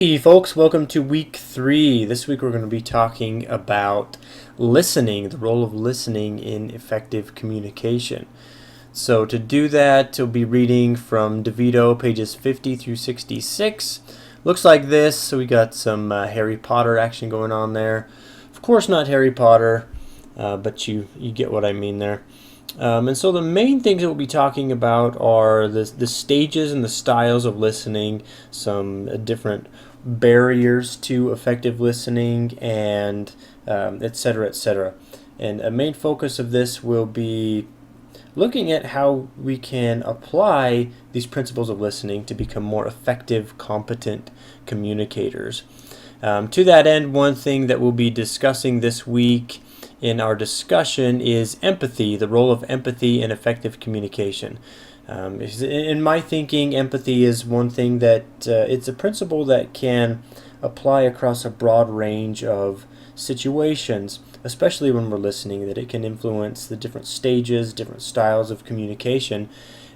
Hey folks, welcome to week 3. This week we're going to be talking about listening, the role of listening in effective communication. So to do that, we'll be reading from DeVito pages 50 through 66. Looks like this, so we got some Harry Potter action going on there. Of course not Harry Potter, but you get what I mean there. And so the main things that we'll be talking about are the stages and the styles of listening, some different barriers to effective listening, and etc., etc. And a main focus of this will be looking at how we can apply these principles of listening to become more effective, competent communicators. To that end, one thing that we'll be discussing this week in our discussion is empathy, the role of empathy in effective communication. In my thinking, empathy is one thing that it's a principle that can apply across a broad range of situations, especially when we're listening, that it can influence the different stages, different styles of communication.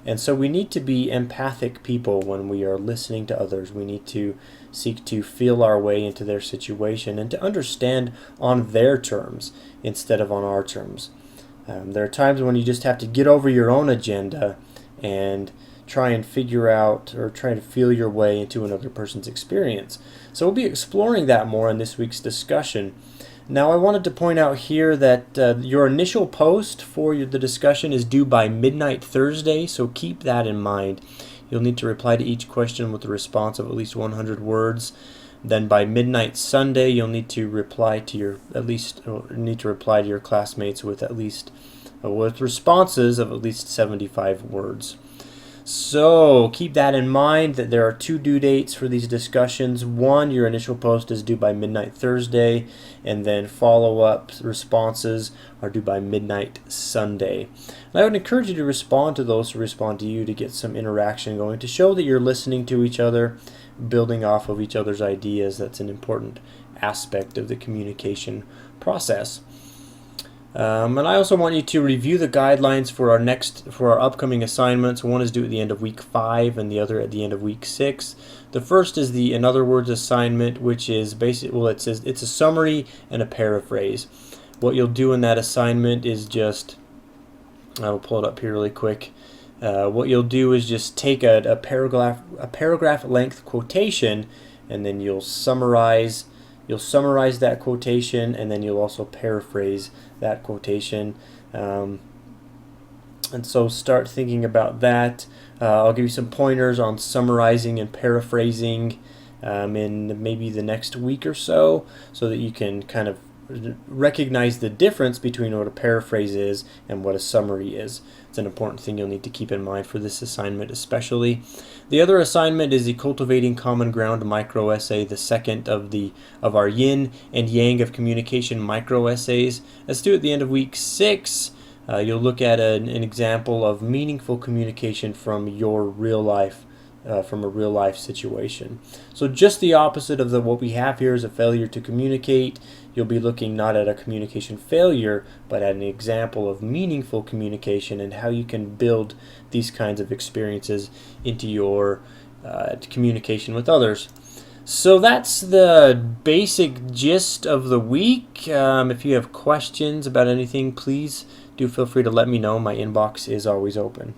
And so we need to be empathic people when we are listening to others. We need to seek to feel our way into their situation and to understand on their terms instead of on our terms. There are times when you just have to get over your own agenda and try and figure out or try to feel your way into another person's experience. So we'll be exploring that more in this week's discussion. Now I wanted to point out here that your initial post for the discussion is due by midnight Thursday, so keep that in mind. You'll need to reply to each question with a response of at least 100 words. Then by midnight Sunday, you'll need to reply to your classmates with with responses of at least 75 words. So keep that in mind, that there are 2 due dates for these discussions. One, your initial post is due by midnight Thursday, and then follow-up responses are due by midnight Sunday. And I would encourage you to respond to those who respond to you to get some interaction going, to show that you're listening to each other, building off of each other's ideas. That's an important aspect of the communication process. And I also want you to review the guidelines for our upcoming assignments. One is due at the end of week 5 and the other at the end of week 6. The first is the In Other Words assignment, which is it says it's a summary and a paraphrase. What you'll do in that assignment is I'll pull it up here really quick. What you'll do is just take a paragraph length quotation, and then you'll summarize that quotation, and then you'll also paraphrase that quotation. And so start thinking about that. I'll give you some pointers on summarizing and paraphrasing in maybe the next week or so that you can kind of recognize the difference between what a paraphrase is and what a summary is. It's an important thing you'll need to keep in mind for this assignment especially. The other assignment is the Cultivating Common Ground micro essay, the second of our yin and yang of communication micro essays. That's due at the end of week 6. You'll look at an example of meaningful communication from your real life. From a real life situation. So just the opposite of what we have here is a failure to communicate. You'll be looking not at a communication failure, but at an example of meaningful communication and how you can build these kinds of experiences into your communication with others. So that's the basic gist of the week. If you have questions about anything, please do feel free to let me know. My inbox is always open.